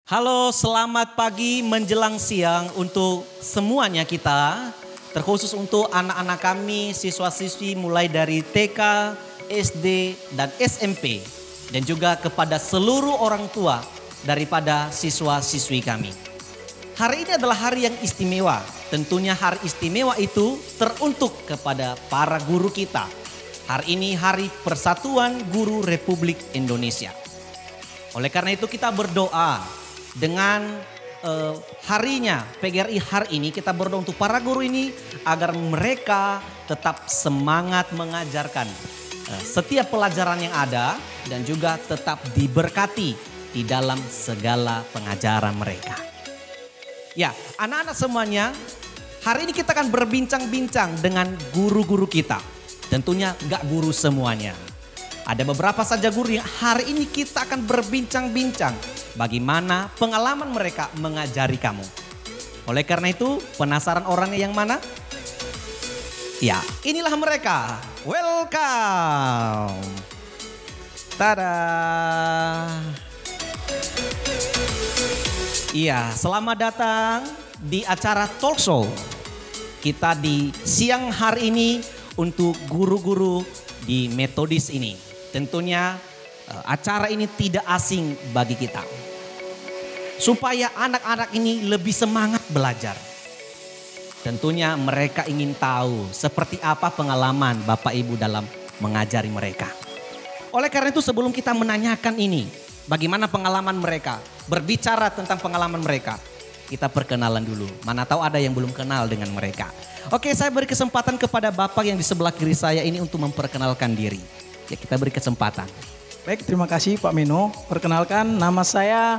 Halo, selamat pagi menjelang siang untuk semuanya kita. Terkhusus untuk anak-anak kami, siswa-siswi mulai dari TK, SD, dan SMP. Dan juga kepada seluruh orang tua daripada siswa-siswi kami. Hari ini adalah hari yang istimewa. Tentunya hari istimewa itu teruntuk kepada para guru kita. Hari ini Hari Persatuan Guru Republik Indonesia. Oleh karena itu kita berdoa dengan harinya PGRI hari ini, kita berdoa untuk para guru ini agar mereka tetap semangat mengajarkan setiap pelajaran yang ada dan juga tetap diberkati di dalam segala pengajaran mereka. Ya, anak-anak semuanya, hari ini kita akan berbincang-bincang dengan guru-guru kita. Tentunya gak guru semuanya. Ada beberapa saja guru yang hari ini kita akan berbincang-bincang bagaimana pengalaman mereka mengajari kamu. Oleh karena itu, penasaran orangnya yang mana? Ya, inilah mereka. Welcome. Tada. Iya, selamat datang di acara talk show kita di siang hari ini untuk guru-guru di metodis ini. Tentunya acara ini tidak asing bagi kita. Supaya anak-anak ini lebih semangat belajar. Tentunya mereka ingin tahu seperti apa pengalaman Bapak Ibu dalam mengajari mereka. Oleh karena itu sebelum kita menanyakan ini, bagaimana pengalaman mereka, berbicara tentang pengalaman mereka, kita perkenalan dulu. Mana tahu ada yang belum kenal dengan mereka. Oke, saya beri kesempatan kepada Bapak yang di sebelah kiri saya ini untuk memperkenalkan diri. Ya, kita beri kesempatan. Baik, terima kasih Pak Meno. Perkenalkan, nama saya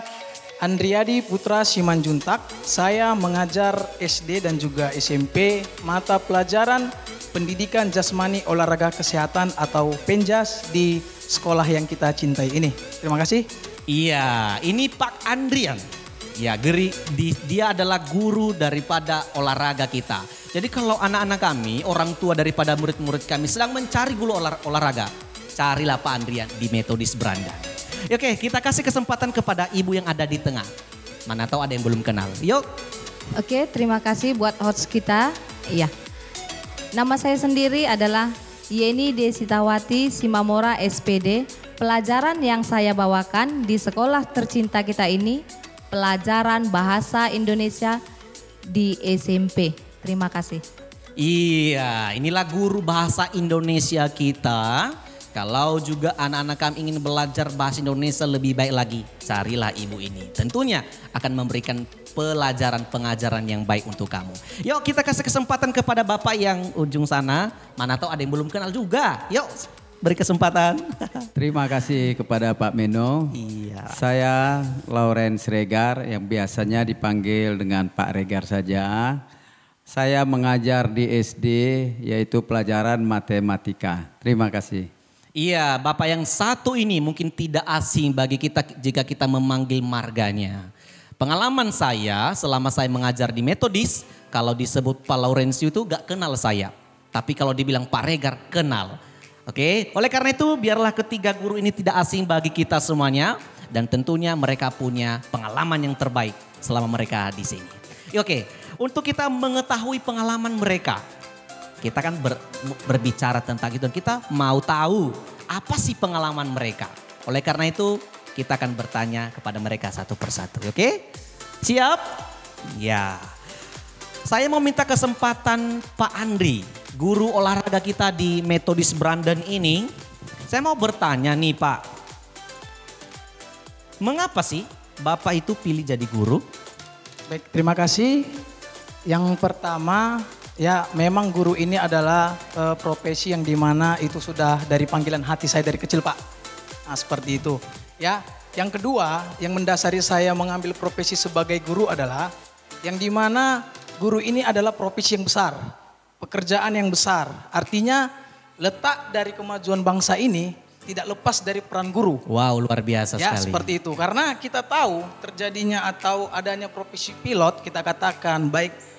Andriadi Putra Simanjuntak. Saya mengajar SD dan juga SMP mata pelajaran Pendidikan Jasmani Olahraga Kesehatan atau Penjas di sekolah yang kita cintai ini. Terima kasih. Iya, ini Pak Andrian. Ya, dia adalah guru daripada olahraga kita. Jadi kalau anak-anak kami, orang tua daripada murid-murid kami sedang mencari guru olahraga, carilah Pak Andrian di Metodis Branda. Oke, kita kasih kesempatan kepada ibu yang ada di tengah. Mana tahu ada yang belum kenal. Yuk. Oke, terima kasih buat host kita. Iya. Nama saya sendiri adalah Yeni Desitawati Simamora SPD. Pelajaran yang saya bawakan di sekolah tercinta kita ini, pelajaran bahasa Indonesia di SMP. Terima kasih. Iya, inilah guru bahasa Indonesia kita. Kalau juga anak-anak kami ingin belajar bahasa Indonesia lebih baik lagi, carilah ibu ini. Tentunya akan memberikan pelajaran pengajaran yang baik untuk kamu. Yuk kita kasih kesempatan kepada Bapak yang ujung sana. Mana tahu ada yang belum kenal juga. Yuk beri kesempatan. Terima kasih kepada Pak Meno. Iya. Saya Lawrence Regar yang biasanya dipanggil dengan Pak Regar saja. Saya mengajar di SD yaitu pelajaran matematika. Terima kasih. Iya, Bapak yang satu ini mungkin tidak asing bagi kita jika kita memanggil marganya. Pengalaman saya selama saya mengajar di Metodis, kalau disebut Pak Laurensiu itu gak kenal saya. Tapi kalau dibilang Pak Regar kenal. Oke, oleh karena itu biarlah ketiga guru ini tidak asing bagi kita semuanya. Dan tentunya mereka punya pengalaman yang terbaik selama mereka di sini. Oke, untuk kita mengetahui pengalaman mereka. Kita kan berbicara tentang itu dan kita mau tahu apa sih pengalaman mereka. Oleh karena itu kita akan bertanya kepada mereka satu persatu. Oke? Siap? Ya. Saya mau minta kesempatan Pak Andri, guru olahraga kita di Metodis Brandon ini. Saya mau bertanya nih Pak. Mengapa sih Bapak itu pilih jadi guru? Baik, terima kasih. Yang pertama, ya memang guru ini adalah profesi yang dimana itu sudah dari panggilan hati saya dari kecil Pak. Nah seperti itu. Ya, yang kedua yang mendasari saya mengambil profesi sebagai guru adalah yang dimana guru ini adalah profesi yang besar. Pekerjaan yang besar. Artinya letak dari kemajuan bangsa ini tidak lepas dari peran guru. Wow, luar biasa ya, sekali. Ya seperti itu. Karena kita tahu terjadinya atau adanya profesi pilot kita katakan baik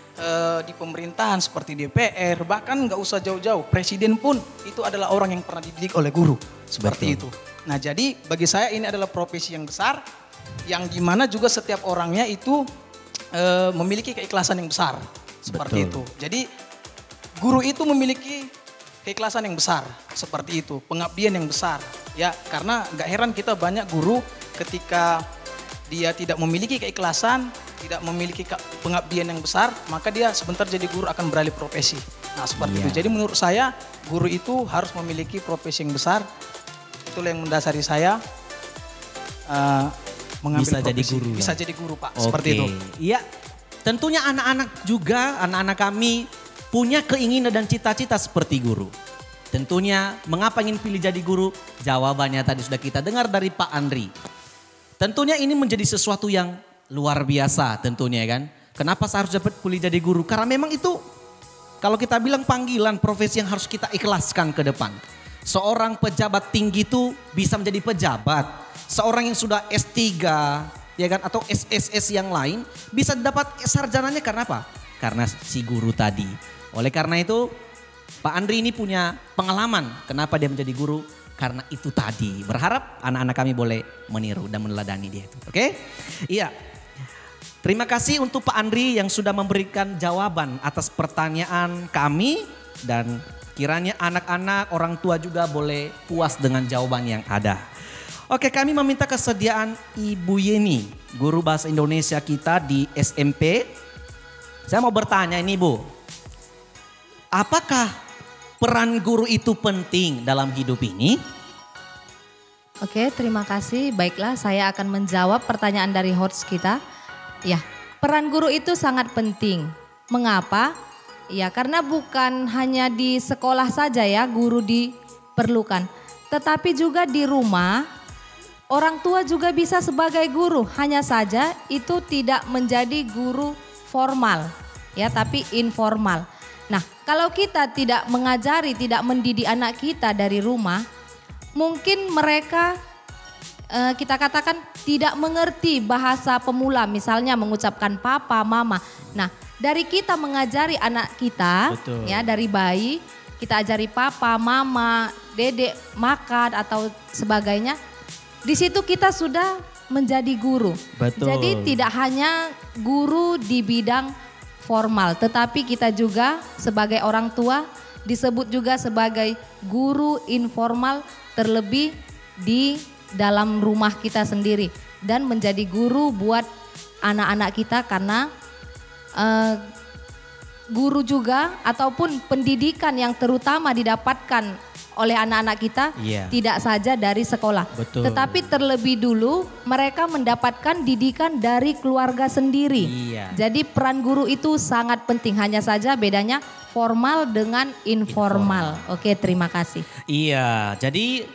di pemerintahan seperti DPR, bahkan nggak usah jauh-jauh, presiden pun itu adalah orang yang pernah dididik oleh guru. Seperti itu. Nah jadi bagi saya ini adalah profesi yang besar yang dimana juga setiap orangnya itu memiliki keikhlasan yang besar seperti itu. Jadi guru itu memiliki keikhlasan yang besar seperti itu, pengabdian yang besar ya, karena gak heran kita banyak guru ketika dia tidak memiliki keikhlasan, tidak memiliki pengabdian yang besar, maka dia sebentar jadi guru akan beralih profesi. Nah seperti itu. Jadi menurut saya guru itu harus memiliki profesi yang besar. Itulah yang mendasari saya mengambil Bisa jadi guru. Bisa jadi guru Pak, seperti itu. Iya, tentunya anak-anak juga, anak-anak kami punya keinginan dan cita-cita seperti guru. Tentunya mengapa ingin pilih jadi guru? Jawabannya tadi sudah kita dengar dari Pak Andri. Tentunya ini menjadi sesuatu yang luar biasa tentunya kan. Kenapa saya harus dapat pilih jadi guru? Karena memang itu kalau kita bilang panggilan profesi yang harus kita ikhlaskan ke depan. Seorang pejabat tinggi itu bisa menjadi pejabat. Seorang yang sudah S3 ya kan atau SSS yang lain bisa dapat sarjananya karena apa? Karena si guru tadi. Oleh karena itu Pak Andri ini punya pengalaman kenapa dia menjadi guru. Karena itu tadi. Berharap anak-anak kami boleh meniru dan meneladani dia itu. Oke? Iya. Terima kasih untuk Pak Andri yang sudah memberikan jawaban atas pertanyaan kami. Dan kiranya anak-anak, orang tua juga boleh puas dengan jawaban yang ada. Oke, kami meminta kesediaan Ibu Yeni, guru bahasa Indonesia kita di SMP. Saya mau bertanya ini Bu. Apakah peran guru itu penting dalam hidup ini? Oke, terima kasih. Baiklah, saya akan menjawab pertanyaan dari host kita. Ya, peran guru itu sangat penting. Mengapa? Ya, karena bukan hanya di sekolah saja ya guru diperlukan. Tetapi juga di rumah, orang tua juga bisa sebagai guru. Hanya saja itu tidak menjadi guru formal, ya, tapi informal. Nah, kalau kita tidak mengajari, tidak mendidik anak kita dari rumah, mungkin mereka kita katakan tidak mengerti bahasa pemula, misalnya mengucapkan papa, mama. Nah, dari kita mengajari anak kita, Betul. ya dari bayi, kita ajari papa, mama, dedek, makan atau sebagainya. Di situ kita sudah menjadi guru. Betul. Jadi tidak hanya guru di bidang formal, tetapi kita juga sebagai orang tua disebut juga sebagai guru informal, terlebih di dalam rumah kita sendiri dan menjadi guru buat anak-anak kita karena guru juga ataupun pendidikan yang terutama didapatkan oleh anak-anak kita tidak saja dari sekolah. Betul. Tetapi terlebih dulu mereka mendapatkan didikan dari keluarga sendiri. Iya. Jadi peran guru itu sangat penting, hanya saja bedanya formal dengan informal. Oke, terima kasih. Iya, jadi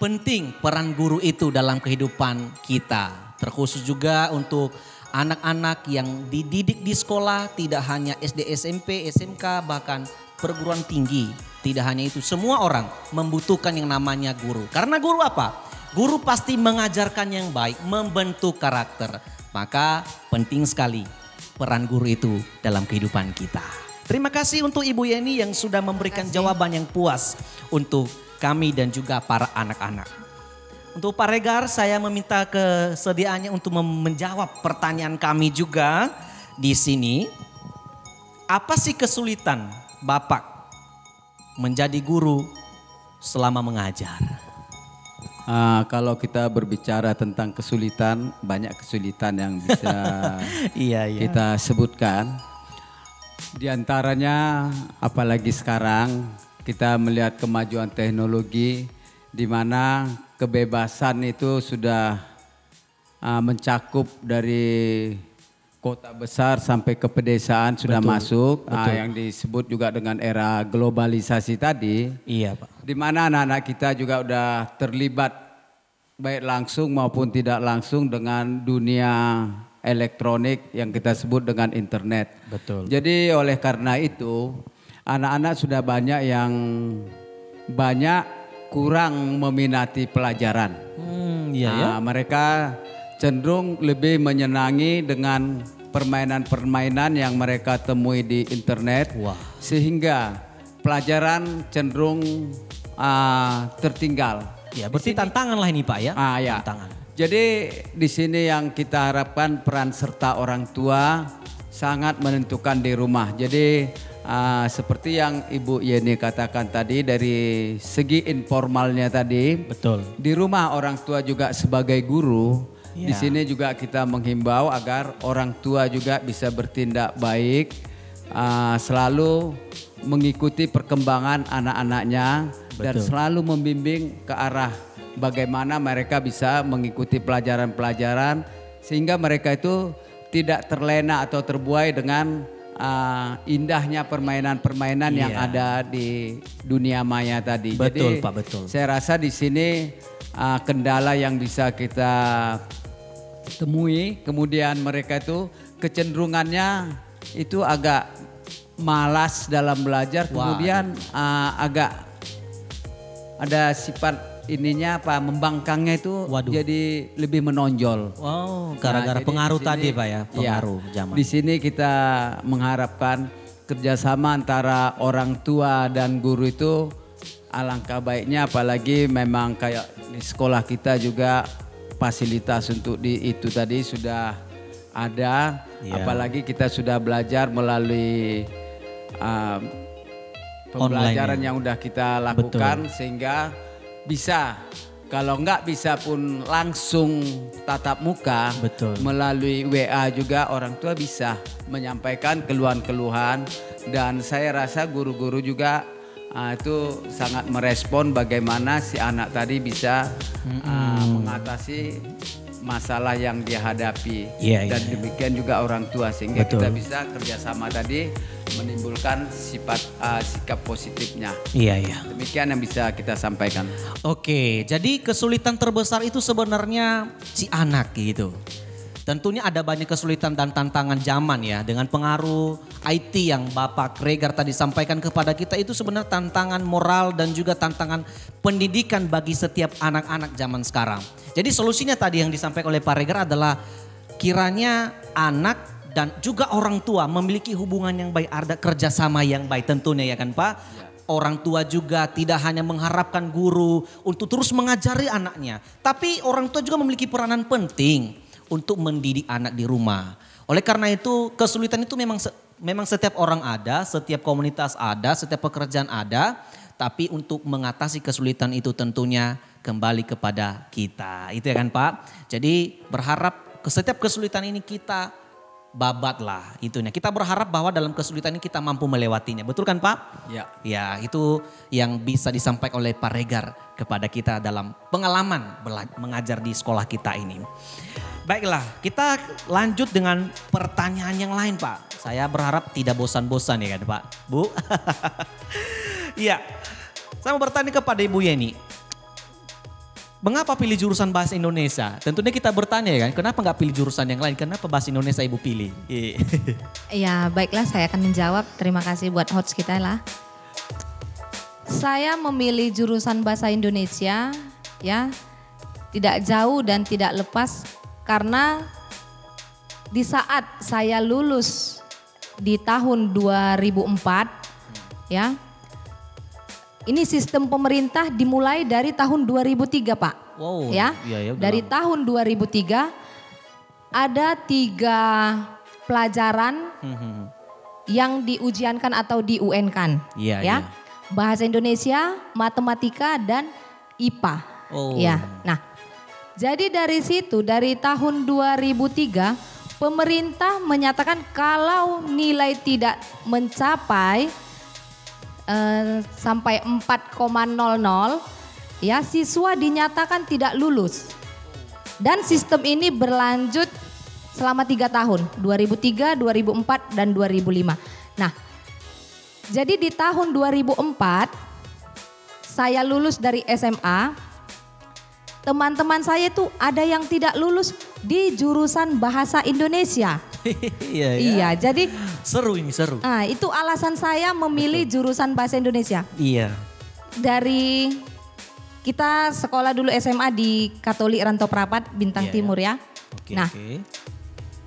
penting peran guru itu dalam kehidupan kita. Terkhusus juga untuk anak-anak yang dididik di sekolah, tidak hanya SD, SMP, SMK, bahkan perguruan tinggi. Tidak hanya itu, semua orang membutuhkan yang namanya guru. Karena guru apa? Guru pasti mengajarkan yang baik, membentuk karakter. Maka penting sekali peran guru itu dalam kehidupan kita. Terima kasih untuk Ibu Yeni yang sudah memberikan jawaban yang puas untuk kami dan juga para anak-anak. Untuk Pak Regar, saya meminta kesediaannya untuk menjawab pertanyaan kami juga di sini. Apa sih kesulitan Bapak menjadi guru selama mengajar? Kalau kita berbicara tentang kesulitan, banyak kesulitan yang bisa kita sebutkan. Di antaranya apalagi sekarang kita melihat kemajuan teknologi di mana kebebasan itu sudah mencakup dari kota besar sampai ke pedesaan sudah masuk. Yang disebut juga dengan era globalisasi tadi. Iya Pak. Di mana anak-anak kita juga udah terlibat baik langsung maupun tidak langsung dengan dunia elektronik yang kita sebut dengan internet. Betul. Jadi oleh karena itu anak-anak sudah banyak yang kurang meminati pelajaran. Mereka cenderung lebih menyenangi dengan permainan-permainan yang mereka temui di internet. Sehingga pelajaran cenderung tertinggal. Ya, berarti tantangan lah ini Pak ya. Ya. Tantangan. Jadi di sini yang kita harapkan peran serta orang tua sangat menentukan di rumah. Jadi seperti yang Ibu Yeni katakan tadi dari segi informalnya tadi. Betul. Di rumah orang tua juga sebagai guru. Di Ya. sini juga kita menghimbau agar orang tua juga bisa bertindak baik. Selalu mengikuti perkembangan anak-anaknya. Dan Betul. selalu membimbing ke arah bagaimana mereka bisa mengikuti pelajaran-pelajaran sehingga mereka itu tidak terlena atau terbuai dengan indahnya permainan-permainan yang Iya. ada di dunia maya tadi. Betul, Jadi Pak, betul. saya rasa di sini kendala yang bisa kita temui, kemudian mereka itu kecenderungannya itu agak malas dalam belajar, kemudian agak ada sifat ininya membangkangnya itu Waduh. jadi lebih menonjol. Wow, gara-gara Nah, jadi pengaruh di sini- tadi Pak ya, Iya, pengaruh zaman. Di sini kita mengharapkan kerjasama antara orang tua dan guru itu alangkah baiknya, apalagi memang kayak di sekolah kita juga fasilitas untuk itu tadi sudah ada, Iya. apalagi kita sudah belajar melalui pembelajaran Online ya. yang udah kita lakukan sehingga bisa, kalau nggak bisa pun langsung tatap muka, Betul. melalui WA juga orang tua bisa menyampaikan keluhan-keluhan dan saya rasa guru-guru juga itu sangat merespon bagaimana si anak tadi bisa mengatasi masalah yang dia hadapi. Iya, Dan iya. demikian juga orang tua sehingga Betul. kita bisa kerjasama tadi menimbulkan sikap positifnya. Iya, iya. Demikian yang bisa kita sampaikan. Oke, jadi kesulitan terbesar itu sebenarnya si anak gitu. Tentunya ada banyak kesulitan dan tantangan zaman ya. Dengan pengaruh IT yang Bapak Regar tadi sampaikan kepada kita itu sebenarnya tantangan moral dan juga tantangan pendidikan bagi setiap anak-anak zaman sekarang. Jadi solusinya tadi yang disampaikan oleh Pak Regar adalah kiranya anak dan juga orang tua memiliki hubungan yang baik, ada kerjasama yang baik tentunya ya kan Pak. Orang tua juga tidak hanya mengharapkan guru untuk terus mengajari anaknya. Tapi orang tua juga memiliki peranan penting untuk mendidik anak di rumah. Oleh karena itu kesulitan itu memang setiap orang ada, setiap komunitas ada, setiap pekerjaan ada. Tapi untuk mengatasi kesulitan itu tentunya kembali kepada kita. Itu ya kan Pak. Jadi berharap setiap kesulitan ini kita babat lah itunya. Kita berharap bahwa dalam kesulitan ini kita mampu melewatinya. Betul kan Pak? Ya. Ya itu yang bisa disampaikan oleh Pak Regar kepada kita dalam pengalaman mengajar di sekolah kita ini. Baiklah, kita lanjut dengan pertanyaan yang lain Pak. Saya berharap tidak bosan-bosan ya kan Pak, Bu. Iya, saya mau bertanya kepada Ibu Yeni. Mengapa pilih jurusan bahasa Indonesia? Tentunya kita bertanya ya kan, kenapa nggak pilih jurusan yang lain? Kenapa bahasa Indonesia Ibu pilih? Ya baiklah, saya akan menjawab. Terima kasih buat host kita lah. Saya memilih jurusan bahasa Indonesia ya tidak jauh dan tidak lepas karena di saat saya lulus di tahun 2004 ya. Ini sistem pemerintah dimulai dari tahun 2003 Pak. Wow, Ya, iya, udah dari lama. tahun 2003 ada 3 pelajaran yang diujiankan atau di UN-kan. Iya, ya. iya. Bahasa Indonesia, matematika dan IPA. Oh. Ya. Nah, jadi dari situ dari tahun 2003 pemerintah menyatakan kalau nilai tidak mencapai sampai 4,00 ya siswa dinyatakan tidak lulus. Dan sistem ini berlanjut selama 3 tahun, 2003, 2004 dan 2005. Nah, jadi di tahun 2004 saya lulus dari SMA. Teman-teman saya itu ada yang tidak lulus di jurusan bahasa Indonesia. Iya, Iya, jadi Seru ini, seru. itu alasan saya memilih jurusan bahasa Indonesia. Iya. Dari kita sekolah dulu SMA di Katolik Rantau Prapat Bintang Iya, Timur ya. Oke, Nah, oke.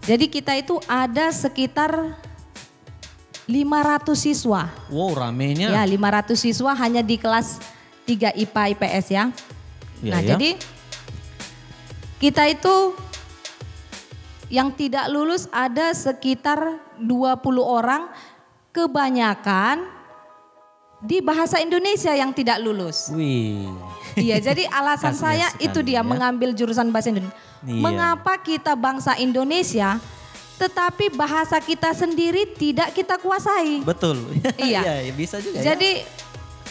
jadi kita itu ada sekitar 500 siswa. Wow, ramenya. Ya, 500 siswa hanya di kelas 3 IPA IPS ya. Iya, Nah, ya. jadi kita itu yang tidak lulus ada sekitar 20 orang, kebanyakan di bahasa Indonesia yang tidak lulus. Wih. Iya, jadi alasan Kasihan saya sekali itu dia ya. mengambil jurusan bahasa Indonesia. Iya. Mengapa kita bangsa Indonesia tetapi bahasa kita sendiri tidak kita kuasai? Betul. Iya. Iya, bisa juga ya. Jadi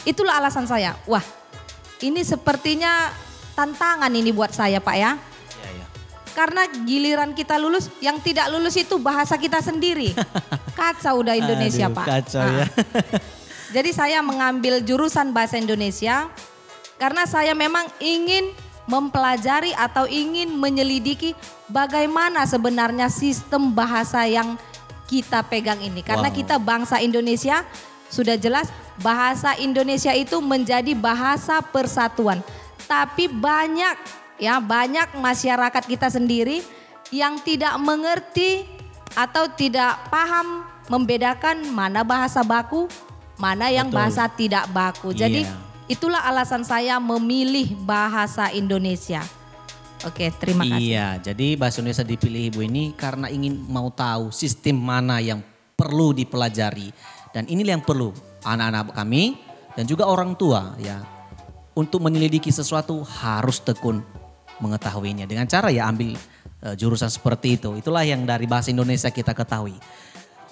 itulah alasan saya. Wah, ini sepertinya tantangan ini buat saya, Pak ya. Iya, iya. Karena giliran kita lulus, yang tidak lulus itu bahasa kita sendiri. Kacau udah Indonesia, Aduh, Pak. Kacau Nah, ya. Jadi saya mengambil jurusan bahasa Indonesia karena saya memang ingin mempelajari atau ingin menyelidiki bagaimana sebenarnya sistem bahasa yang kita pegang ini. Karena Wow. kita bangsa Indonesia, sudah jelas bahasa Indonesia itu menjadi bahasa persatuan. Tapi banyak masyarakat kita sendiri yang tidak mengerti atau tidak paham membedakan mana bahasa baku, mana yang Betul. bahasa tidak baku. Jadi Iya. itulah alasan saya memilih bahasa Indonesia. Oke, terima kasih. Iya, jadi bahasa Indonesia dipilih Ibu ini karena ingin mau tahu sistem mana yang perlu dipelajari. Dan inilah yang perlu anak-anak kami dan juga orang tua ya. Untuk menyelidiki sesuatu harus tekun mengetahuinya. Dengan cara ya ambil jurusan seperti itu. Itulah yang dari bahasa Indonesia kita ketahui.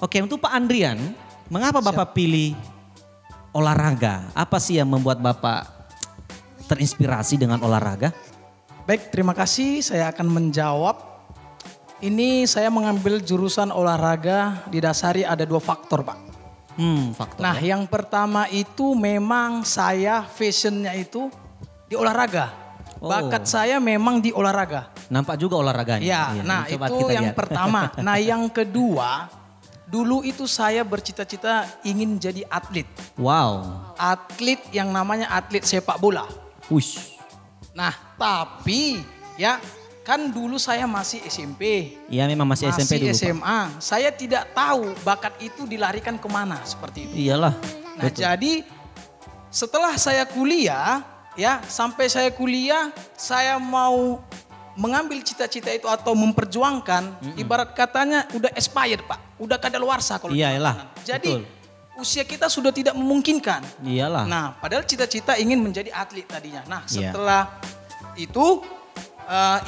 Oke, untuk Pak Andrian, mengapa Bapak pilih olahraga? Apa sih yang membuat Bapak terinspirasi dengan olahraga? Baik, terima kasih. Saya akan menjawab. Ini saya mengambil jurusan olahraga didasari ada 2 faktor, Pak. Faktor. Nah, ya. yang pertama itu memang saya fashionnya itu di olahraga. Oh. Bakat saya memang di olahraga. Nampak juga olahraganya. Ya, Iya, nah coba itu kita yang lihat. pertama. Nah, yang kedua, dulu itu saya bercita-cita ingin jadi atlet. Wow. Atlet yang namanya atlet sepak bola. Wush. Nah, tapi ya kan dulu saya masih SMP. Iya memang masih SMP dulu. Pak. SMA. Saya tidak tahu bakat itu dilarikan kemana seperti itu. Iyalah. Nah, jadi setelah saya kuliah, ya sampai saya kuliah, saya mau mengambil cita-cita itu atau memperjuangkan, ibarat katanya udah expired, Pak. Udah kadaluarsa kalau di Iyalah. makanan. Jadi Betul. usia kita sudah tidak memungkinkan. Iyalah. Nah, padahal cita-cita ingin menjadi atlet tadinya. Nah, Iya. setelah itu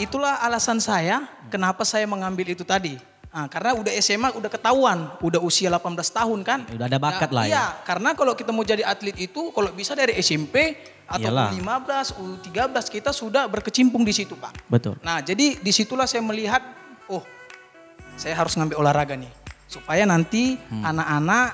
itulah alasan saya kenapa saya mengambil itu tadi. Nah, karena udah SMA udah ketahuan, udah usia 18 tahun kan. Udah ada bakat lah ya. Iya, karena kalau kita mau jadi atlet itu kalau bisa dari SMP atau Iyalah. U15, U13 kita sudah berkecimpung di situ, Pak. Betul. Nah, jadi disitulah saya melihat, oh saya harus ngambil olahraga nih. Supaya nanti anak-anak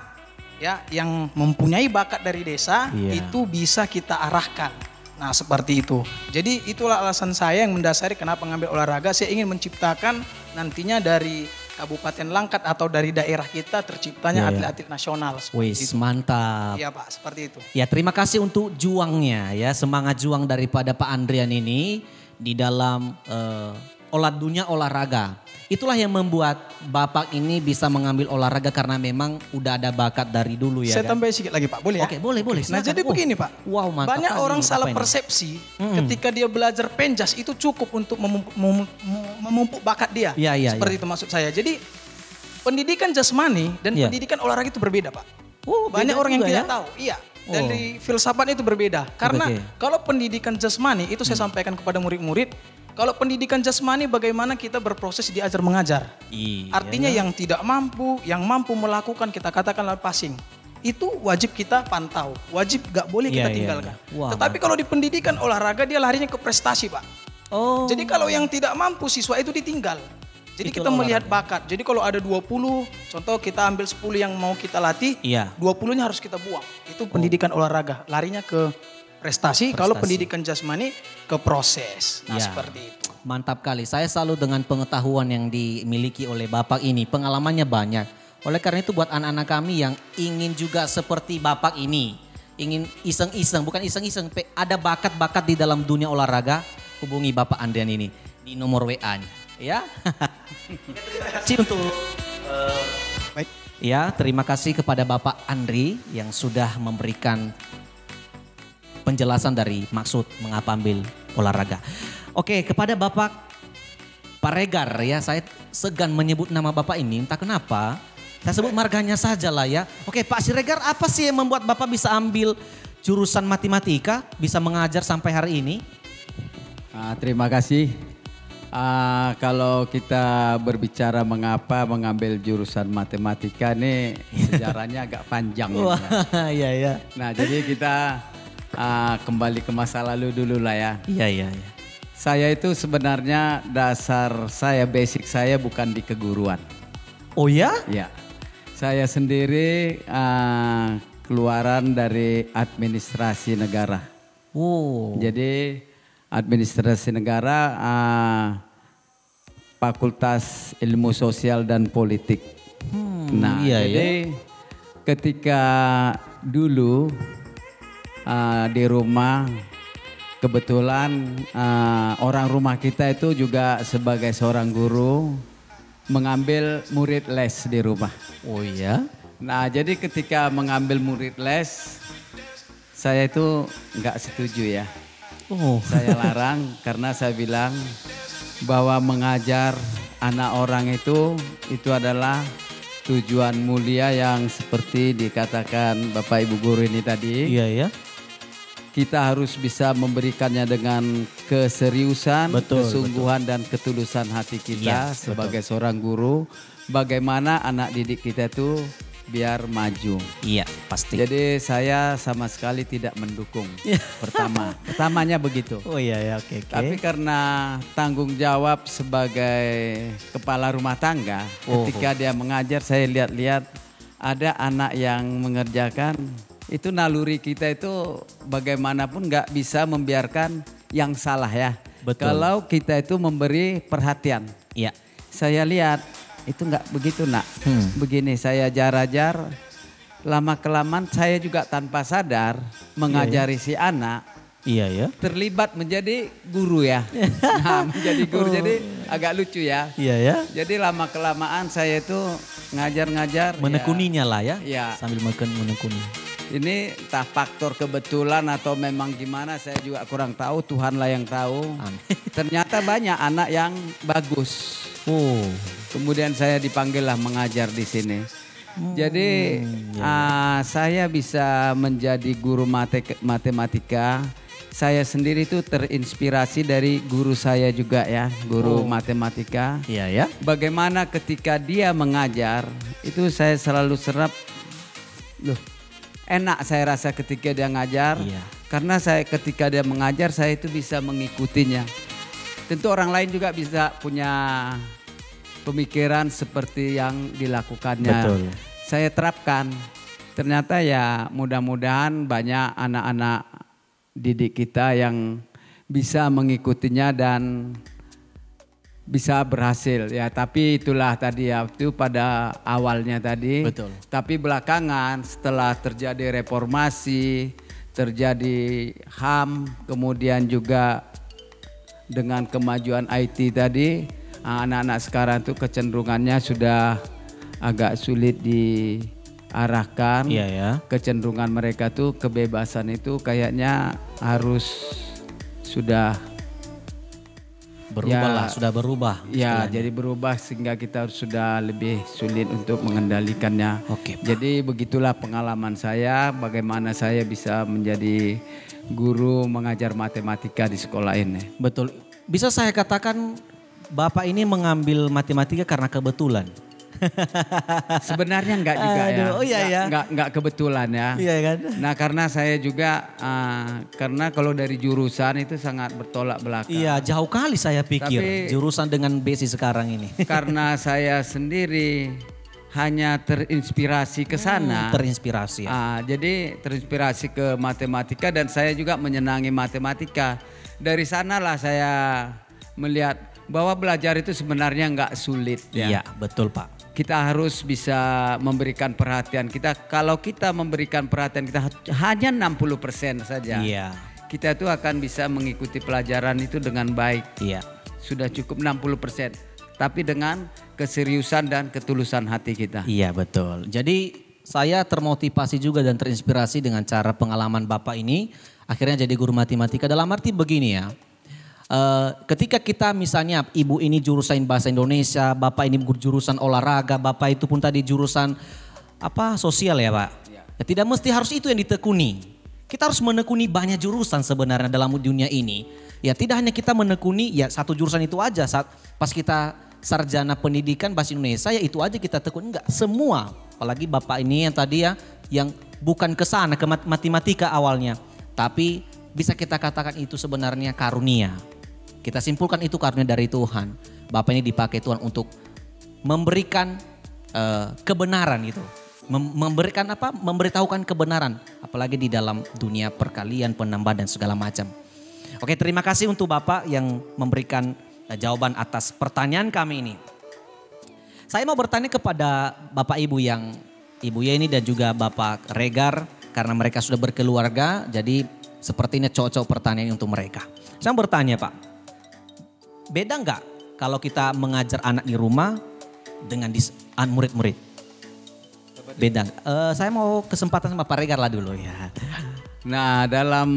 ya yang mempunyai bakat dari desa Iya. itu bisa kita arahkan. Nah, seperti itu. Jadi itulah alasan saya yang mendasari kenapa ngambil olahraga. Saya ingin menciptakan nantinya dari Kabupaten Langkat atau dari daerah kita terciptanya Iya, iya. atlet-atlet nasional. Seperti Wis itu. mantap. Iya, Pak, seperti itu. Ya terima kasih untuk juangnya ya, semangat juang daripada Pak Andrian ini di dalam dunia olahraga. Itulah yang membuat Bapak ini bisa mengambil olahraga karena memang udah ada bakat dari dulu ya Saya kan? tambahin sedikit lagi, Pak. Boleh ya? Oke, boleh. Nah, silakan. jadi begini, Pak. Wow, mantap Banyak kali orang ini, salah Bapak ini. persepsi ketika dia belajar penjas itu cukup untuk memupuk bakat dia. Iya, iya, Seperti itu maksud saya. Jadi pendidikan jasmani dan Iya. pendidikan olahraga itu berbeda, Pak. Oh, Banyak beda orang yang juga tidak ya? tahu. Iya. Oh. Dari filsafat itu berbeda. Karena Oke. kalau pendidikan jasmani itu saya sampaikan kepada murid-murid, kalau pendidikan jasmani bagaimana kita berproses diajar mengajar. Iya. Artinya yang tidak mampu, yang mampu melakukan kita katakanlah passing. Itu wajib kita pantau, wajib gak boleh Iya, kita iya, tinggalkan. iya. Wah, Tetapi kalau di pendidikan olahraga dia larinya ke prestasi, Pak. Oh. Jadi kalau yang tidak mampu siswa itu ditinggal. Jadi Itulah kita melihat bakat. Jadi kalau ada 20, contoh kita ambil 10 yang mau kita latih, Iya. 20-nya harus kita buang. Itu pendidikan olahraga, larinya ke prestasi. Kalau pendidikan jasmani ke proses. Nah, Iya. seperti itu. Mantap kali. Saya selalu dengan pengetahuan yang dimiliki oleh Bapak ini. Pengalamannya banyak. Oleh karena itu buat anak-anak kami yang ingin juga seperti Bapak ini. Ingin iseng-iseng, bukan iseng-iseng. Ada bakat-bakat di dalam dunia olahraga. Hubungi Bapak Andrian ini di nomor WA-nya. Ya. Terima kasih untuk Baik. ya, terima kasih kepada Bapak Andri yang sudah memberikan penjelasan dari maksud mengapa ambil olahraga. Oke, kepada Bapak Pak Regar ya, saya segan menyebut nama Bapak ini, entah kenapa. Saya sebut marganya saja lah ya. Oke Pak Siregar, apa sih yang membuat Bapak bisa ambil jurusan matematika, bisa mengajar sampai hari ini? Terima kasih. Kalau kita berbicara mengapa mengambil jurusan matematika ini sejarahnya agak panjang. Wah, iya ya. Nah jadi kita kembali ke masa lalu dulu lah ya. Iya. Saya itu sebenarnya basic saya bukan di keguruan. Oh ya? Ya, saya sendiri keluaran dari administrasi negara. Oh. Jadi administrasi negara Fakultas Ilmu Sosial dan Politik. Jadi ketika dulu di rumah kebetulan orang rumah kita itu juga sebagai seorang guru mengambil murid les di rumah. Oh iya. Nah jadi ketika mengambil murid les saya itu nggak setuju ya. Oh. Saya larang karena saya bilang bahwa mengajar anak orang itu adalah tujuan mulia yang seperti dikatakan Bapak Ibu Guru ini tadi. Iya ya. Kita harus bisa memberikannya dengan keseriusan, Betul, kesungguhan dan ketulusan hati kita sebagai seorang guru. Bagaimana anak didik kita itu biar maju. Iya, pasti. Jadi saya sama sekali tidak mendukung. Pertamanya begitu. Oh iya ya, oke. Tapi karena tanggung jawab sebagai kepala rumah tangga, ketika dia mengajar saya lihat-lihat ada anak yang mengerjakan, itu naluri kita itu bagaimanapun nggak bisa membiarkan yang salah ya. Betul. Kalau kita itu memberi perhatian. Iya. Saya lihat itu nggak begitu nak. Begini saya ajar, lama-kelamaan saya juga tanpa sadar mengajari si anak. Iya ya. Terlibat menjadi guru ya. Nah menjadi guru jadi agak lucu ya. Iya ya. Jadi lama-kelamaan saya itu ngajar-ngajar. Menekuninya lah ya. Ya. Sambil menekuni. Ini entah faktor kebetulan atau memang gimana saya juga kurang tahu. Tuhanlah yang tahu. Ternyata banyak anak yang bagus. Oh. Kemudian saya dipanggil lah mengajar di sini. Jadi saya bisa menjadi guru matematika. Saya sendiri itu terinspirasi dari guru saya juga ya, guru matematika. Iya ya. Bagaimana ketika dia mengajar, itu saya selalu serap, loh enak saya rasa ketika dia ngajar. Iya. Karena saya ketika dia mengajar saya itu bisa mengikutinya. Tentu orang lain juga bisa punya pemikiran seperti yang dilakukannya. Betul. Saya terapkan. Ternyata ya mudah-mudahan banyak anak-anak didik kita yang bisa mengikutinya dan bisa berhasil ya. Tapi itulah tadi ya, itu pada awalnya tadi. Betul. Tapi belakangan setelah terjadi reformasi, terjadi HAM, kemudian juga dengan kemajuan IT tadi, anak-anak sekarang tuh kecenderungannya sudah agak sulit diarahkan. Iya ya. Kecenderungan mereka tuh kebebasan itu kayaknya harus sudah Berubah lah, sudah berubah. Ya, istilahnya. jadi berubah sehingga kita sudah lebih sulit untuk mengendalikannya. Oke, Pak. Jadi begitulah pengalaman saya, bagaimana saya bisa menjadi guru mengajar matematika di sekolah ini. Betul. Bisa saya katakan Bapak ini mengambil matematika karena kebetulan. Sebenarnya enggak juga ya. Aduh, oh iya ya. Enggak kebetulan ya. Iya kan? Nah karena saya juga, karena kalau dari jurusan itu sangat bertolak belakang. Iya, jauh kali saya pikir Tapi- jurusan dengan basic sekarang ini. Karena saya sendiri hanya terinspirasi ke sana. Terinspirasi ya. Jadi terinspirasi ke matematika dan saya juga menyenangi matematika. Dari sanalah saya melihat bahwa belajar itu sebenarnya enggak sulit ya. Iya, betul Pak. Kita harus bisa memberikan perhatian. Kalau kita memberikan perhatian kita hanya 60% saja. Iya. Kita itu akan bisa mengikuti pelajaran itu dengan baik. Iya. Sudah cukup 60%. Tapi dengan keseriusan dan ketulusan hati kita. Iya, betul. Jadi saya termotivasi juga dan terinspirasi dengan cara pengalaman Bapak ini. Akhirnya jadi guru matematika dalam arti begini ya. Ketika kita misalnya ibu ini jurusan bahasa Indonesia, bapak ini jurusan olahraga, bapak itu pun tadi jurusan sosial ya Pak. Ya, tidak mesti harus itu yang ditekuni. Kita harus menekuni banyak jurusan sebenarnya dalam dunia ini. Ya tidak hanya kita menekuni ya satu jurusan itu aja. Saat pas kita sarjana pendidikan bahasa Indonesia ya itu aja kita tekuni, enggak semua. Apalagi bapak ini yang tadi ya yang bukan ke sana ke matematika awalnya, tapi bisa kita katakan itu sebenarnya karunia. Kita simpulkan itu karunia dari Tuhan. Bapak ini dipakai Tuhan untuk memberikan kebenaran gitu. Memberikan memberitahukan kebenaran. Apalagi di dalam dunia perkalian, penambah dan segala macam. Oke, terima kasih untuk Bapak yang memberikan jawaban atas pertanyaan kami ini. Saya mau bertanya kepada Bapak Ibu yang Ibu Yeni dan juga Bapak Regar. Karena mereka sudah berkeluarga, jadi sepertinya cocok pertanyaan untuk mereka. Saya mau bertanya Pak. Beda nggak kalau kita mengajar anak di rumah dengan murid-murid? Beda. Saya mau kesempatan sama Pak Regar lah dulu ya. Nah dalam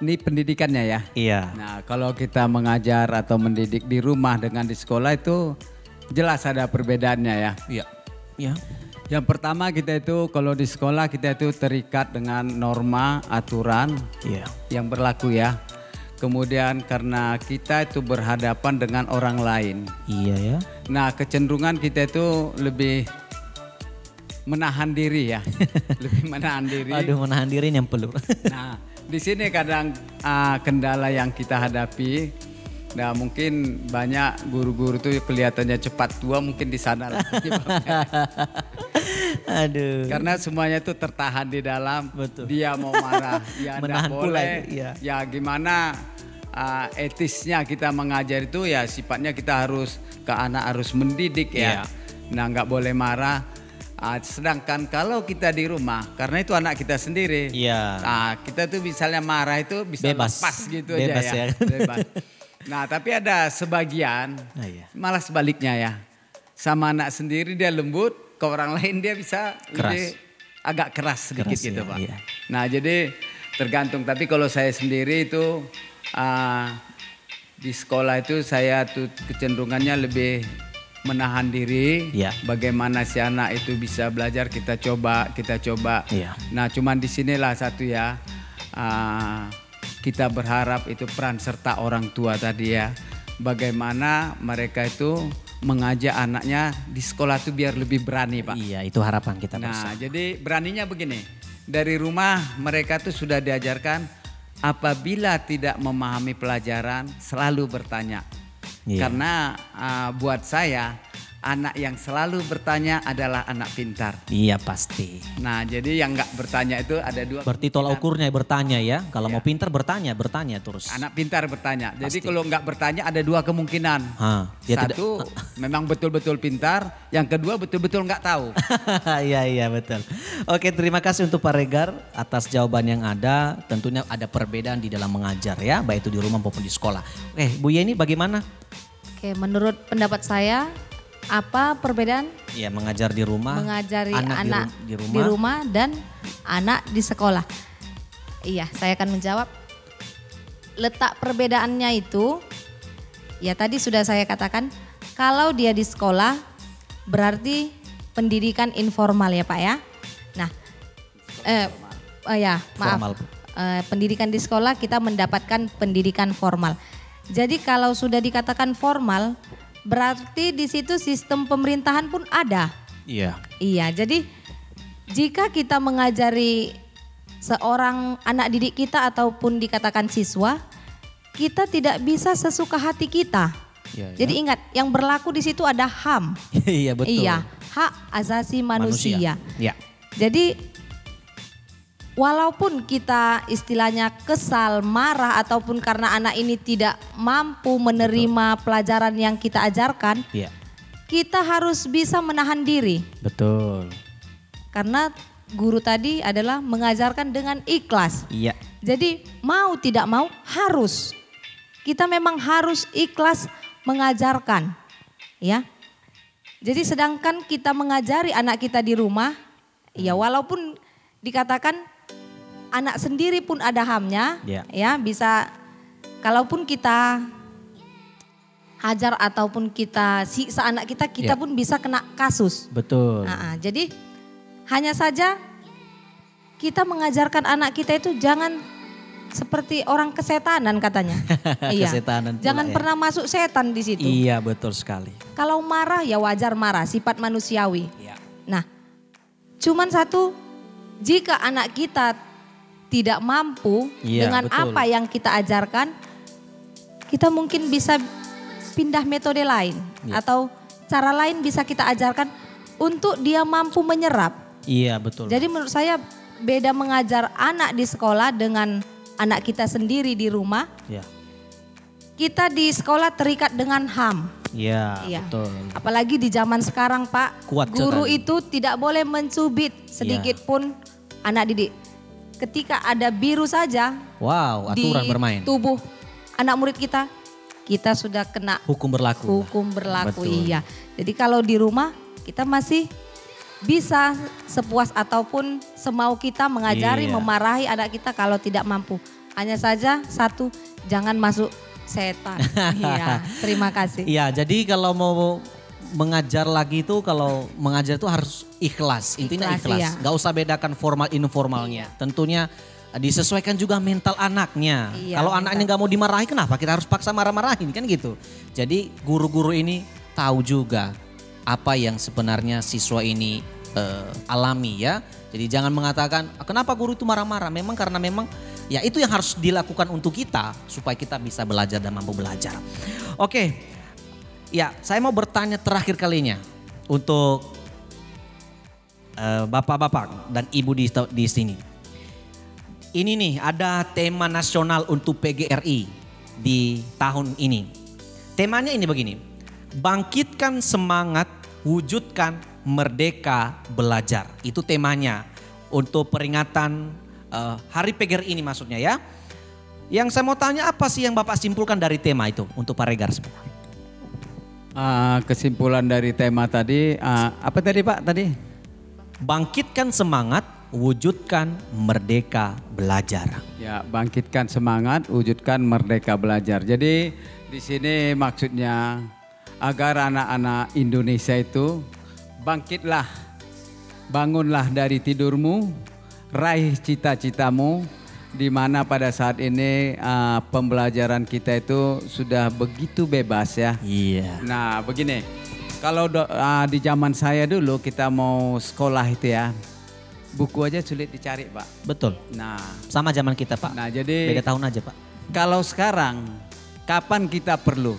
ini pendidikannya ya. Iya. Nah kalau kita mengajar atau mendidik di rumah dengan di sekolah itu jelas ada perbedaannya ya. Iya. Iya. Yang pertama kita itu kalau di sekolah kita itu terikat dengan norma, aturan yang berlaku ya. Kemudian karena kita itu berhadapan dengan orang lain. Iya ya. Nah kecenderungan kita itu lebih menahan diri ya. Lebih menahan diri. Aduh menahan diri yang perlu. Nah di sini kadang kendala yang kita hadapi. Nah mungkin banyak guru-guru tuh kelihatannya cepat tua mungkin di sana lah. Aduh. Karena semuanya itu tertahan di dalam. Betul. Dia mau marah, ya menahan boleh. Pula, iya. Ya gimana etisnya kita mengajar itu ya sifatnya kita harus ke anak harus mendidik ya. Iya. Nah nggak boleh marah. Sedangkan kalau kita di rumah karena itu anak kita sendiri. Iya. Nah kita tuh misalnya marah itu bisa bebas. lepas gitu Bebas aja ya. Bebas. Nah tapi ada sebagian malah sebaliknya ya. Sama anak sendiri dia lembut, ke orang lain dia bisa lebih agak keras sedikit gitu Pak. Iya. Nah jadi tergantung, tapi kalau saya sendiri itu di sekolah itu saya tuh kecenderungannya lebih menahan diri. Iya. Bagaimana si anak itu bisa belajar kita coba. Iya. Nah cuman di sinilah satu ya. Kita berharap itu peran serta orang tua tadi ya. Bagaimana mereka itu mengajak anaknya di sekolah itu biar lebih berani Pak. Iya itu harapan kita. Nah jadi beraninya begini. Dari rumah mereka tuh sudah diajarkan apabila tidak memahami pelajaran selalu bertanya. Iya. Karena buat saya anak yang selalu bertanya adalah anak pintar. Iya pasti. Nah jadi yang nggak bertanya itu ada dua. Berarti tolak ukurnya bertanya ya. Kalau mau pintar bertanya terus. Anak pintar bertanya. Jadi Pasti. kalau nggak bertanya ada dua kemungkinan. Satu memang betul-betul pintar. Yang kedua betul-betul nggak tahu. Iya betul. Oke terima kasih untuk Pak Regar atas jawaban yang ada. Tentunya ada perbedaan di dalam mengajar ya. Baik itu di rumah maupun di sekolah. Bu Yeni bagaimana? Oke, menurut pendapat saya apa perbedaan? Iya mengajar di rumah. Mengajari anak di di rumah dan anak di sekolah. Iya, saya akan menjawab. Letak perbedaannya itu, ya tadi sudah saya katakan, kalau dia di sekolah berarti pendidikan informal ya Pak ya. Nah, maaf. Formal. Pendidikan di sekolah kita mendapatkan pendidikan formal. Jadi kalau sudah dikatakan formal, berarti di situ sistem pemerintahan pun ada. Iya. Iya, jadi jika kita mengajari seorang anak didik kita ataupun dikatakan siswa, kita tidak bisa sesuka hati kita. Iya, Jadi ingat, yang berlaku di situ ada HAM. Iya betul. Iya, hak asasi manusia. Iya. Jadi walaupun kita istilahnya kesal, marah ataupun karena anak ini tidak mampu menerima pelajaran yang kita ajarkan, kita harus bisa menahan diri. Betul. Karena guru tadi adalah mengajarkan dengan ikhlas. Iya. Jadi mau tidak mau harus. Kita memang harus ikhlas mengajarkan. Ya. Jadi sedangkan kita mengajari anak kita di rumah, ya walaupun dikatakan anak sendiri pun ada HAM-nya, ya bisa kalaupun kita hajar ataupun kita siksa anak kita, kita Ya. pun bisa kena kasus. Betul. Jadi hanya saja kita mengajarkan anak kita itu jangan seperti orang kesetanan katanya. Kesetanan pula, Jangan ya. pernah masuk setan di situ. Iya, betul sekali. Kalau marah ya wajar marah, sifat manusiawi. Iya. Nah, cuman satu, jika anak kita tidak mampu Iya, dengan betul. apa yang kita ajarkan, kita mungkin bisa pindah metode lain Iya. atau cara lain bisa kita ajarkan untuk dia mampu menyerap. Iya, betul. Jadi menurut saya beda mengajar anak di sekolah dengan anak kita sendiri di rumah. Iya. Kita di sekolah terikat dengan HAM. Iya, Iya. betul. Apalagi di zaman sekarang Pak, Kuat guru sekali. itu tidak boleh mencubit sedikit pun anak didik. Ketika ada biru saja Wow, di aturan bermain. tubuh anak murid kita sudah kena Hukum berlaku. hukum berlaku. Betul. Iya. Jadi kalau di rumah kita masih bisa sepuas ataupun semau kita mengajari, Iya. memarahi anak kita kalau tidak mampu. Hanya saja satu, jangan masuk setan. Iya, terima kasih. Iya, jadi kalau mau mengajar lagi itu, kalau mengajar itu harus ikhlas. Intinya Ikhlas, ikhlas. iya. Gak usah bedakan formal informalnya. Tentunya disesuaikan juga mental anaknya. Iya, Kalau mental. anaknya nggak mau dimarahi, kenapa kita harus paksa marah-marahin kan gitu. Jadi guru-guru ini tahu juga apa yang sebenarnya siswa ini alami ya. Jadi jangan mengatakan kenapa guru itu marah-marah. Memang karena memang ya itu yang harus dilakukan untuk kita supaya kita bisa belajar dan mampu belajar. Oke, ya saya mau bertanya terakhir kalinya untuk bapak-bapak dan ibu di sini. Ini nih ada tema nasional untuk PGRI di tahun ini. Temanya ini begini, bangkitkan semangat, wujudkan merdeka belajar. Itu temanya untuk peringatan Hari PGRI ini maksudnya ya. Yang saya mau tanya apa sih yang Bapak simpulkan dari tema itu untuk Pak Regar semua? Kesimpulan dari tema tadi, apa tadi Pak tadi? Bangkitkan semangat, wujudkan merdeka belajar. Ya, bangkitkan semangat, wujudkan merdeka belajar. Jadi di sini maksudnya agar anak-anak Indonesia itu bangkitlah, bangunlah dari tidurmu, raih cita-citamu, di mana pada saat ini pembelajaran kita itu sudah begitu bebas ya. Iya. Nah begini, kalau di zaman saya dulu kita mau sekolah itu ya, buku aja sulit dicari Pak. Betul. Nah, Sama zaman kita Pak. nah jadi Beda tahun aja Pak. kalau sekarang kapan kita perlu?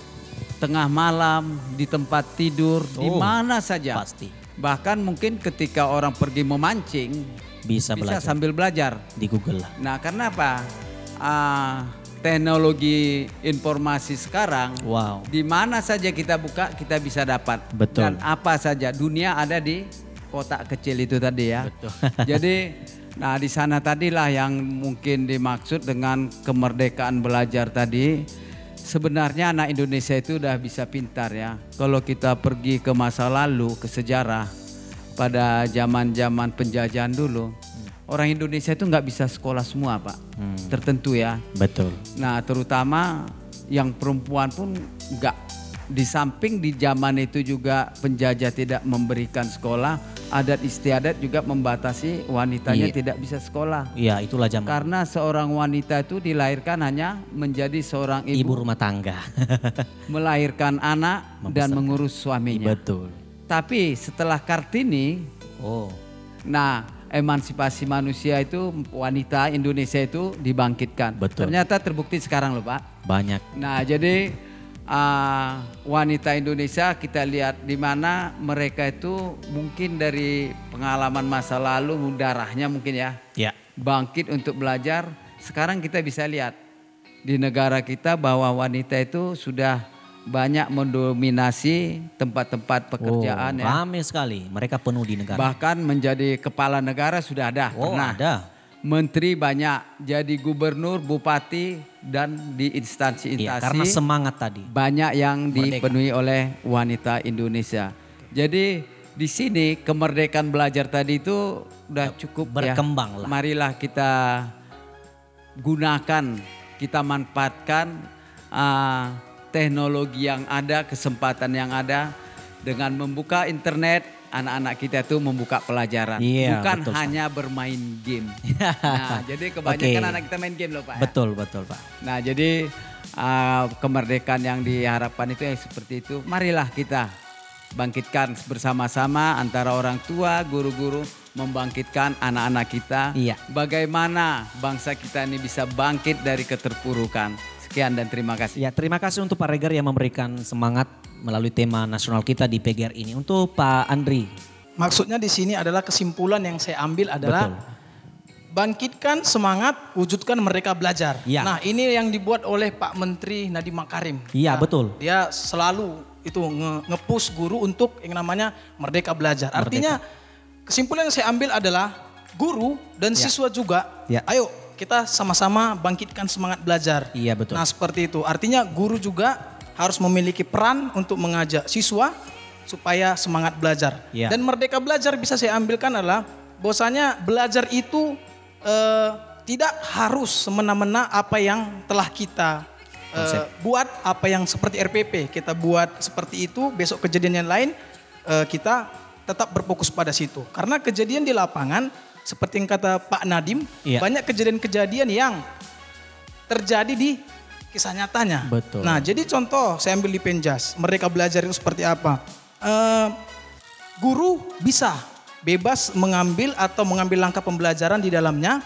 Tengah malam, di tempat tidur, di Oh, mana saja. Pasti. Bahkan mungkin ketika orang pergi memancing Bisa belajar sambil belajar. di Google lah. Nah karena apa? Teknologi informasi sekarang, Wow. di mana saja kita buka kita bisa dapat. Betul. Dan apa saja, dunia ada di kotak kecil itu tadi ya. Betul. Jadi nah di sana tadilah yang mungkin dimaksud dengan kemerdekaan belajar tadi. Sebenarnya anak Indonesia itu udah bisa pintar ya. Kalau kita pergi ke masa lalu, ke sejarah pada zaman-zaman penjajahan dulu, orang Indonesia itu nggak bisa sekolah semua Pak, tertentu ya. Betul. Nah terutama yang perempuan pun nggak, di samping di zaman itu juga penjajah tidak memberikan sekolah, adat istiadat juga membatasi wanitanya Iya. tidak bisa sekolah. Iya itulah zaman. Karena seorang wanita itu dilahirkan hanya menjadi seorang Ibu ibu, rumah tangga. melahirkan anak dan mengurus suaminya. Betul. Tapi setelah Kartini, Oh. nah emansipasi manusia itu wanita Indonesia itu dibangkitkan. Betul. Ternyata terbukti sekarang loh Pak. Banyak. Nah jadi wanita Indonesia kita lihat di mana mereka itu mungkin dari pengalaman masa lalu darahnya mungkin ya Ya. bangkit untuk belajar. Sekarang kita bisa lihat di negara kita bahwa wanita itu sudah banyak mendominasi tempat-tempat pekerjaan ya. Ramai sekali. Mereka penuh di negara. Bahkan menjadi kepala negara sudah ada. Oh Pernah. ada. Menteri banyak, jadi gubernur, bupati dan di instansi-instansi. Iya, karena semangat tadi. Banyak yang Merdeka. dipenuhi oleh wanita Indonesia. Jadi di sini kemerdekaan belajar tadi itu udah cukup berkembang ya. lah. Marilah kita gunakan, kita manfaatkan teknologi yang ada, kesempatan yang ada dengan membuka internet, anak-anak kita itu membuka pelajaran, Iya, bukan betul, hanya bermain game. Nah, jadi kebanyakan Oke. anak kita main game loh Pak. Ya? Betul, betul Pak. Nah jadi kemerdekaan yang diharapkan itu yang seperti itu. Marilah kita bangkitkan bersama-sama antara orang tua, guru-guru membangkitkan anak-anak kita. Iya. Bagaimana bangsa kita ini bisa bangkit dari keterpurukan. Sekian dan terima kasih. Ya, terima kasih untuk Pak Regar yang memberikan semangat melalui tema nasional kita di PGR ini. Untuk Pak Andri. Maksudnya di sini adalah kesimpulan yang saya ambil adalah Betul. bangkitkan semangat, wujudkan Merdeka Belajar. Ya. Nah, ini yang dibuat oleh Pak Menteri Nadiem Makarim. Iya, Nah, betul. Dia selalu itu nge-push guru untuk yang namanya Merdeka Belajar. Artinya kesimpulan yang saya ambil adalah guru dan siswa juga, Ya. ayo kita sama-sama bangkitkan semangat belajar. Iya, betul. Nah, seperti itu. Artinya guru juga harus memiliki peran untuk mengajak siswa supaya semangat belajar. Ya. Dan Merdeka Belajar bisa saya ambilkan adalah bahwasanya belajar itu tidak harus semena-mena apa yang telah kita buat, apa yang seperti RPP kita buat seperti itu, besok kejadian yang lain kita tetap berfokus pada situ. Karena kejadian di lapangan seperti yang kata Pak Nadiem, Iya. banyak kejadian-kejadian yang terjadi di kisah nyatanya. Betul. Nah, jadi contoh saya ambil di Penjas, Merdeka Belajar itu seperti apa? Guru bisa bebas mengambil atau mengambil langkah pembelajaran di dalamnya.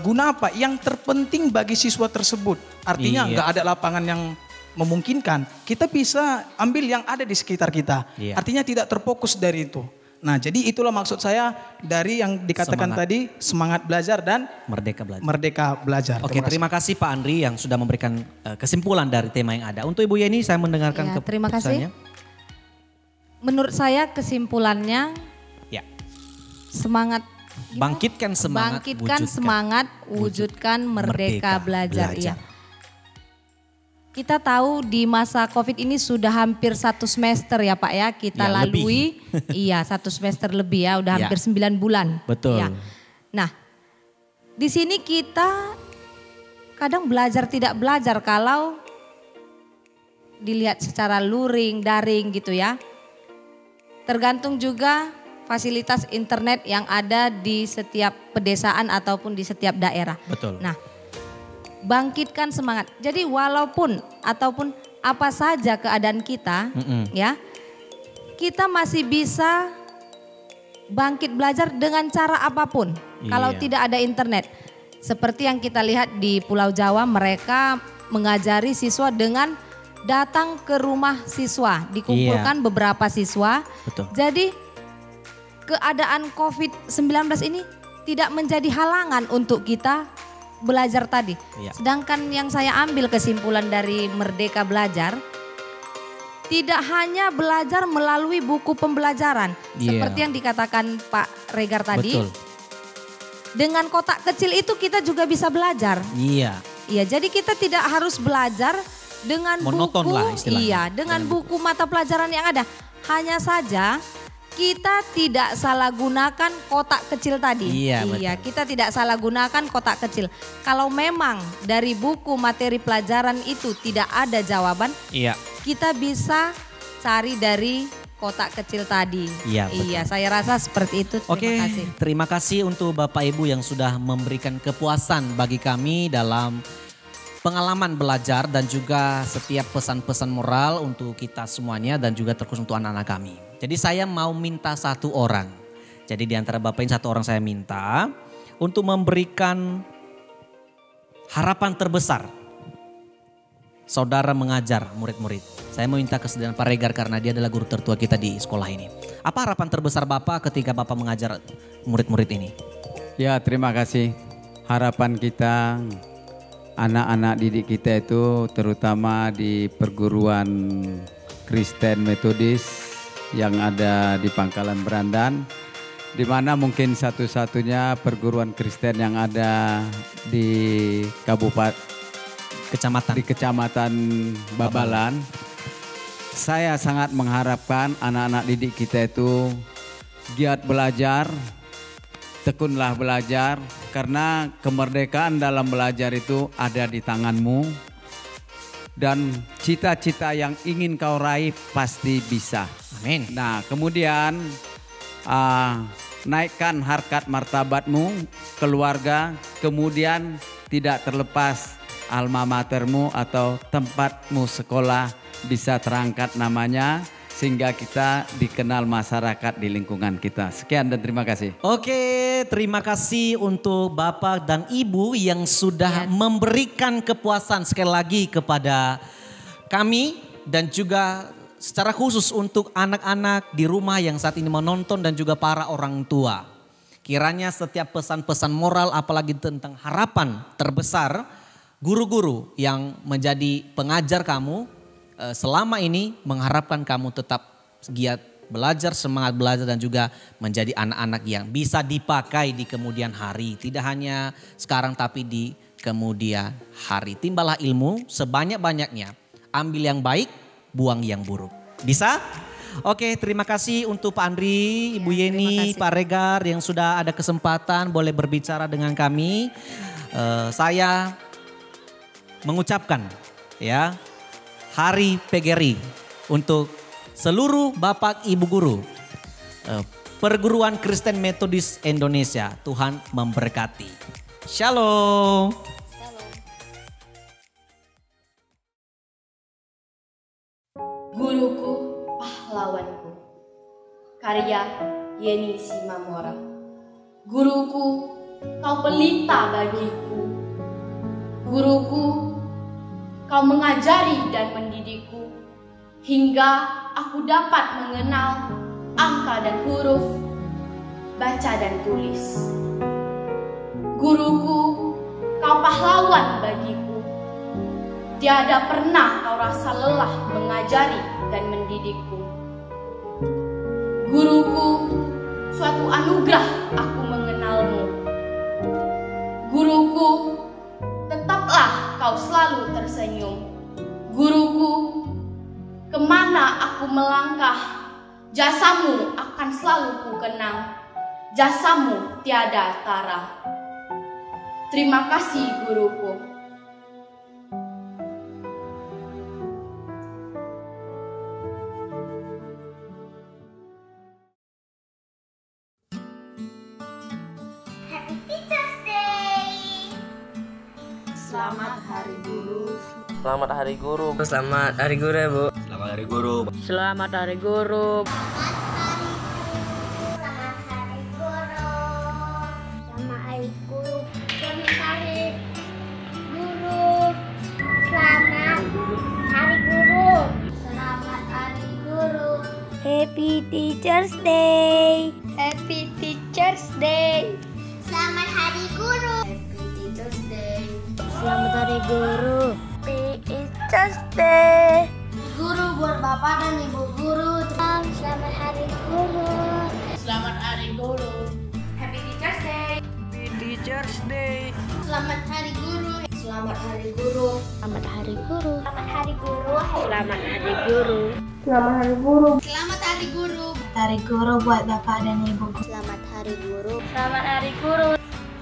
Guna apa? Yang terpenting bagi siswa tersebut. Artinya Iya. nggak ada lapangan yang memungkinkan. Kita bisa ambil yang ada di sekitar kita. Iya. Artinya tidak terfokus dari itu. Nah, jadi itulah maksud saya dari yang dikatakan Semangat. tadi, semangat belajar dan Merdeka Belajar. Merdeka Belajar. Oke, terima kasih Pak Andri yang sudah memberikan kesimpulan dari tema yang ada. Untuk Ibu Yeni saya mendengarkan Ya, terima kasih. keputusannya. Menurut saya kesimpulannya Ya. semangat Bangkitkan semangat, bangkitkan wujudkan. semangat, wujudkan merdeka belajar. Iya. Kita tahu di masa Covid ini sudah hampir 1 semester ya Pak ya kita Ya, lalui. Iya, 1 semester lebih ya, udah Ya. hampir 9 bulan. Betul. Ya. Nah, di sini kita kadang belajar tidak belajar kalau dilihat secara luring, daring gitu ya. Tergantung juga fasilitas internet yang ada di setiap pedesaan ataupun di setiap daerah. Betul. Nah, bangkitkan semangat. Jadi walaupun ataupun apa saja keadaan kita, ya, kita masih bisa bangkit belajar dengan cara apapun. Kalau Iya. tidak ada internet, seperti yang kita lihat di Pulau Jawa, mereka mengajari siswa dengan datang ke rumah siswa, dikumpulkan beberapa siswa. Betul. Jadi keadaan COVID-19 ini tidak menjadi halangan untuk kita belajar tadi. Iya. Sedangkan yang saya ambil kesimpulan dari Merdeka Belajar, tidak hanya belajar melalui buku pembelajaran. Iya. Seperti yang dikatakan Pak Regar tadi. Betul. Dengan kotak kecil itu kita juga bisa belajar. Iya. Iya, jadi kita tidak harus belajar dengan Monoton buku, lah istilahnya. iya, dengan buku mata pelajaran yang ada. Hanya saja kita tidak salah gunakan kotak kecil tadi. Iya, Iya, betul. kita tidak salah gunakan kotak kecil. Kalau memang dari buku materi pelajaran itu tidak ada jawaban, Iya. kita bisa cari dari kotak kecil tadi. Iya, betul. Iya, saya rasa seperti itu. Terima Oke, kasih. terima kasih untuk Bapak Ibu yang sudah memberikan kepuasan bagi kami dalam pengalaman belajar dan juga setiap pesan-pesan moral untuk kita semuanya dan juga terkhusus untuk anak-anak kami. Jadi saya mau minta 1 orang. Jadi di antara Bapak ini 1 orang saya minta untuk memberikan harapan terbesar. Saudara mengajar murid-murid. Saya mau minta kesediaan Pak Regar karena dia adalah guru tertua kita di sekolah ini. Apa harapan terbesar Bapak ketika Bapak mengajar murid-murid ini? Ya terima kasih. Harapan kita anak-anak didik kita itu terutama di perguruan Kristen Metodis yang ada di Pangkalan Berandan, di mana mungkin satu-satunya perguruan Kristen yang ada di Kecamatan Babalan. Saya sangat mengharapkan anak-anak didik kita itu giat belajar, tekunlah belajar, karena kemerdekaan dalam belajar itu ada di tanganmu. dan cita-cita yang ingin kau raih pasti bisa. Amin. Nah, kemudian naikkan harkat martabatmu, keluarga, kemudian tidak terlepas alma matermu atau tempatmu sekolah bisa terangkat namanya sehingga kita dikenal masyarakat di lingkungan kita. Sekian dan terima kasih. Oke, terima kasih untuk Bapak dan Ibu yang sudah memberikan kepuasan sekali lagi kepada kami dan juga secara khusus untuk anak-anak di rumah yang saat ini menonton dan juga para orang tua. Kiranya setiap pesan-pesan moral apalagi tentang harapan terbesar guru-guru yang menjadi pengajar kamu selama ini mengharapkan kamu tetap giat belajar, semangat belajar dan juga menjadi anak-anak yang bisa dipakai di kemudian hari. Tidak hanya sekarang tapi di kemudian hari. Timbalah ilmu sebanyak-banyaknya. Ambil yang baik, buang yang buruk. Bisa? Oke, terima kasih untuk Pak Andri, Ibu Yeni, Pak Regar yang sudah ada kesempatan boleh berbicara dengan kami. Saya mengucapkan ya Hari PGRI untuk seluruh Bapak Ibu guru Perguruan Kristen Metodis Indonesia. Tuhan memberkati. Shalom. Guruku, pahlawanku. Karya Yeni Simamora. Guruku, kau pelita bagiku. Guruku, kau mengajari dan mendidikku hingga aku dapat mengenal angka dan huruf, baca dan tulis. Guruku, kau pahlawan bagiku. Tiada pernah kau rasa lelah mengajari dan mendidikku. Guruku, suatu anugerah aku mengenalmu. Guruku, tetaplah kau selalu tersenyum. Guruku, kemana aku melangkah, jasamu akan selalu ku kenang. Jasamu tiada tara. Terima kasih guruku. Happy Teacher's Day. Selamat Hari Guru. Selamat Hari Guru. Selamat Hari Guru ya, Bu. Selamat Hari Guru. Selamat Hari Guru. Selamat Hari Guru. Selamat Hari Guru. Selamat Hari Guru. Selamat Hari Guru. Selamat Hari Guru. Happy Teacher's Day. Happy Teacher's Day. Selamat Hari Guru. Happy Teacher's Day. Selamat Hari Guru. Happy Teacher's Day. Guru buat Bapak dan Ibu guru. Selamat Hari Guru. Selamat Hari Guru. Happy Teacher's Day. Happy Teacher's Day. Selamat Hari Guru. Selamat Hari Guru. Selamat Hari Guru. Selamat Hari Guru. Selamat Hari Guru. Selamat Hari Guru. Selamat Hari Guru. Hari Guru buat Bapak dan Ibu guru. Selamat Hari Guru. Selamat Hari Guru.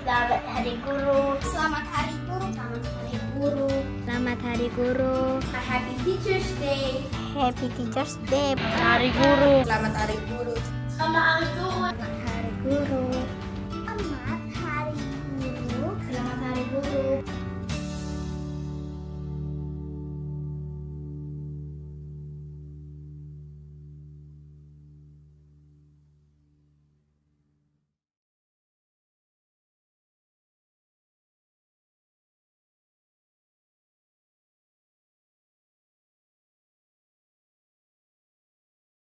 Selamat Hari Guru. Selamat Hari Guru. Selamat Hari Guru. Selamat Hari Guru. Happy Teacher's Day. Happy Teacher's Day. Hari Guru. Selamat Hari Guru. Selamat Hari Guru. Selamat Hari Guru.